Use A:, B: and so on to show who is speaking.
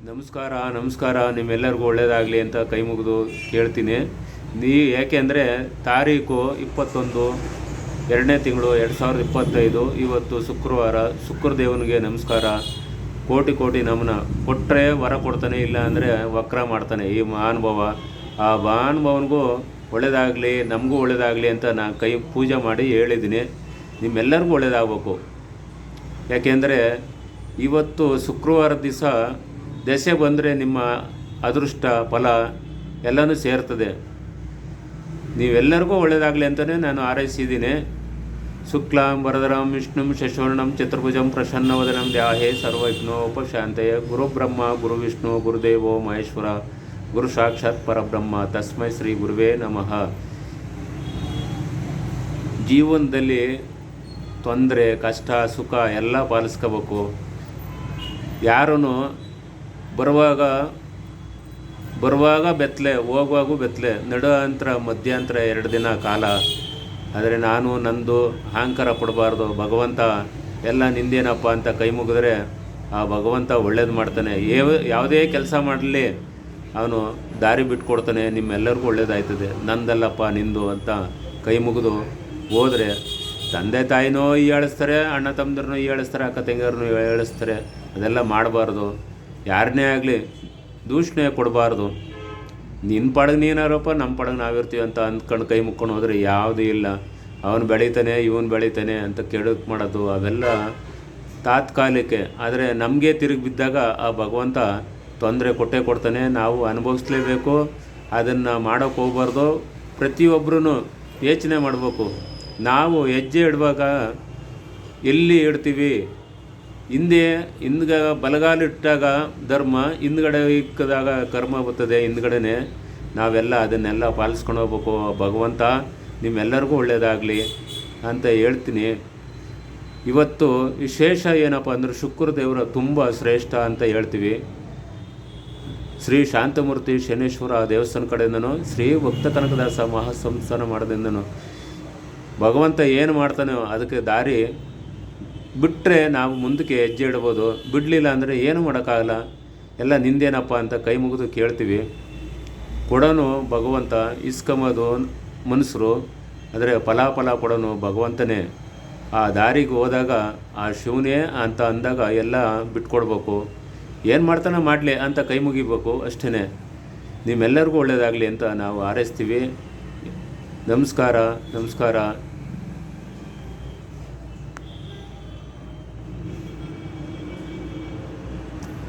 A: ನಮಸ್ಕಾರ ನಿಮ್ಮೆಲ್ಲರಿಗೂ ಒಳ್ಳೆಯದಾಗಲಿ ಅಂತ ಕೈ ಮುಗಿದು ಕೇಳ್ತೀನಿ. ಯಾಕೆಂದರೆ ತಾರೀಕು 21 2ನೇ ತಿಂಗಳು 2025 ಇವತ್ತು ಶುಕ್ರವಾರ. ಶುಕ್ರದೇವನಿಗೆ ನಮಸ್ಕಾರ, ಕೋಟಿ ನಮನ. ಕೊಟ್ಟರೆ ವರ ಕೊಡ್ತಾನೆ, ಇಲ್ಲ ಅಂದರೆ ವಕ್ರ ಮಾಡ್ತಾನೆ ಈ ಮಹಾನುಭಾವ. ಆ ಮಹಾನುಭಾವನಿಗೂ ಒಳ್ಳೆಯದಾಗಲಿ, ನಮಗೂ ಒಳ್ಳೆಯದಾಗಲಿ ಅಂತ ನಾನು ಕೈ ಪೂಜೆ ಮಾಡಿ ಹೇಳಿದ್ದೀನಿ. ನಿಮ್ಮೆಲ್ಲರಿಗೂ ಒಳ್ಳೆಯದಾಗಬೇಕು. ಯಾಕೆಂದರೆ ಇವತ್ತು ಶುಕ್ರವಾರ ದಿವಸ ದಶೆ ಬಂದರೆ ನಿಮ್ಮ ಅದೃಷ್ಟ ಫಲ ಎಲ್ಲನೂ ಸೇರ್ತದೆ. ನೀವೆಲ್ಲರಿಗೂ ಒಳ್ಳೆಯದಾಗಲಿ ಅಂತಲೇ ನಾನು ಹಾರೈಸಿದ್ದೀನಿ. ಶುಕ್ಲಾಂ ವರದರಂ ವಿಷ್ಣುಂ ಶಶಿವರ್ಣಂ ಚತುರ್ಭುಜಂ ಪ್ರಸನ್ನವದನಂ ಧ್ಯಾಯೇ ಸರ್ವವಿಘ್ನೋಪಶಾಂತಯೇ. ಗುರುಬ್ರಹ್ಮ ಗುರುವಿಷ್ಣು ಗುರುದೇವೋ ಮಹೇಶ್ವರ ಗುರು ಸಾಕ್ಷಾತ್ ಪರಬ್ರಹ್ಮ ತಸ್ಮೈ ಶ್ರೀ ಗುರುವೇ ನಮಃ. ಜೀವನದಲ್ಲಿ ತೊಂದರೆ ಕಷ್ಟ ಸುಖ ಎಲ್ಲ ಪಾಲಿಸ್ಕೋಬೇಕು. ಯಾರೂ ಬರುವಾಗ ಬೆತ್ತಲೆ, ಹೋಗುವಾಗೂ ಬೆತ್ತಲೆ, ನಡುವಂತರ ಮಧ್ಯಂತರ 2 ದಿನ ಕಾಲ. ಆದರೆ ನಾನು ನಂದು ಅಹಂಕಾರ ಪಡಬಾರ್ದು. ಭಗವಂತ ಎಲ್ಲ ನಿಂದೇನಪ್ಪ ಅಂತ ಕೈ ಮುಗಿದ್ರೆ ಆ ಭಗವಂತ ಒಳ್ಳೇದು ಮಾಡ್ತಾನೆ. ಯಾವುದೇ ಕೆಲಸ ಮಾಡಲಿ ಅವನು ದಾರಿ ಬಿಟ್ಕೊಡ್ತಾನೆ. ನಿಮ್ಮೆಲ್ಲರಿಗೂ ಒಳ್ಳೇದಾಯ್ತದೆ. ನಂದಲ್ಲಪ್ಪ ನಿಂದು ಅಂತ ಕೈ ಮುಗಿದು ಹೋದರೆ ತಂದೆ ತಾಯಿನೂ ಹೀಯಾಳಿಸ್ತಾರೆ, ಅಣ್ಣ ತಮ್ಮದ್ರನ್ನೂ ಹೀಯಾಳಿಸ್ತಾರೆ, ಅಕ್ಕ ತಂಗಿಯರನ್ನು ಹೀಯಾಳಿಸ್ತಾರೆ. ಅದೆಲ್ಲ ಮಾಡಬಾರ್ದು. ಯಾರನ್ನೇ ಆಗಲಿ ದೂಷಣೆ ಕೊಡಬಾರ್ದು. ನಿನ್ನ ಪಡಗೆ ನೀನಾರಪ್ಪ, ನಮ್ಮ ಪಡಗೆ ನಾವಿರ್ತೀವಿ ಅಂತ ಅಂದ್ಕೊಂಡು ಕೈ ಮುಕ್ಕೊಂಡು ಹೋದರೆ ಯಾವುದೂ ಇಲ್ಲ. ಅವನು ಬೆಳೀತಾನೆ, ಇವನು ಬೆಳೀತಾನೆ ಅಂತ ಕೆಡಕ್ಕೆ ಮಾಡೋದು ಅವೆಲ್ಲ ತಾತ್ಕಾಲಿಕ. ಆದರೆ ನಮಗೆ ತಿರುಗಿ ಬಿದ್ದಾಗ ಆ ಭಗವಂತ ತೊಂದರೆ ಕೊಟ್ಟೇ ಕೊಡ್ತಾನೆ. ನಾವು ಅನುಭವಿಸ್ಲೇಬೇಕು. ಅದನ್ನು ಮಾಡೋಕ್ಕೆ ಹೋಗ್ಬಾರ್ದು. ಪ್ರತಿಯೊಬ್ಬರೂ ಯೋಚನೆ ಮಾಡಬೇಕು. ನಾವು ಹೆಜ್ಜೆ ಇಡುವಾಗ ಎಲ್ಲಿ ಇಡ್ತೀವಿ? ಹಿಂದ್ಗ ಬಲಗಾಲಿಟ್ಟಾಗ ಧರ್ಮ, ಹಿಂದ್ಗಡೆ ಇಕ್ಕದಾಗ ಕರ್ಮ ಬರ್ತದೆ. ಹಿಂದ್ಗಡೆನೇ ನಾವೆಲ್ಲ ಅದನ್ನೆಲ್ಲ ಪಾಲಿಸ್ಕೊಂಡು ಹೋಗ್ಬೇಕು. ಭಗವಂತ ನಿಮ್ಮೆಲ್ಲರಿಗೂ ಒಳ್ಳೆಯದಾಗಲಿ ಅಂತ ಹೇಳ್ತೀನಿ. ಇವತ್ತು ವಿಶೇಷ ಏನಪ್ಪ ಅಂದರೆ ಶುಕ್ರದೇವರ ತುಂಬ ಶ್ರೇಷ್ಠ ಅಂತ ಹೇಳ್ತೀವಿ. ಶ್ರೀ ಶಾಂತಮೂರ್ತಿ ಶನೇಶ್ವರ ದೇವಸ್ಥಾನ ಕಡೆಯಿಂದನೂ, ಶ್ರೀ ಭಕ್ತ ಕನಕದಾಸ ಮಹಾಸಂಸ್ಥಾನ ಮಾಡೋದ್ರಿಂದನೂ ಭಗವಂತ ಏನು ಮಾಡ್ತಾನೋ ಅದಕ್ಕೆ ದಾರಿ ಬಿಟ್ಟರೆ ನಾವು ಮುಂದಕ್ಕೆ ಹೆಜ್ಜೆ ಇಡ್ಬೋದು. ಬಿಡಲಿಲ್ಲ ಅಂದರೆ ಏನು ಮಾಡೋಕ್ಕಾಗಲ್ಲ. ಎಲ್ಲ ನಿಂದೇನಪ್ಪ ಅಂತ ಕೈ ಮುಗಿದು ಕೇಳ್ತೀವಿ. ಕೊಡೋನು ಭಗವಂತ, ಇಸ್ಕೊಂಬೋದು ಮನುಷ್ಯರು. ಆದರೆ ಫಲಾಫಲ ಕೊಡೋನು ಭಗವಂತನೇ. ಆ ದಾರಿಗೆ ಹೋದಾಗ ಆ ಶಿವನೇ ಅಂತ ಅಂದಾಗ ಎಲ್ಲ ಬಿಟ್ಕೊಡ್ಬೇಕು. ಏನು ಮಾಡ್ತಾನೆ ಮಾಡಲಿ ಅಂತ ಕೈ ಮುಗಿಬೇಕು ಅಷ್ಟೇ. ನಿಮ್ಮೆಲ್ಲರಿಗೂ ಒಳ್ಳೆಯದಾಗಲಿ ಅಂತ ನಾವು ಹಾರೈಸ್ತೀವಿ. ನಮಸ್ಕಾರ.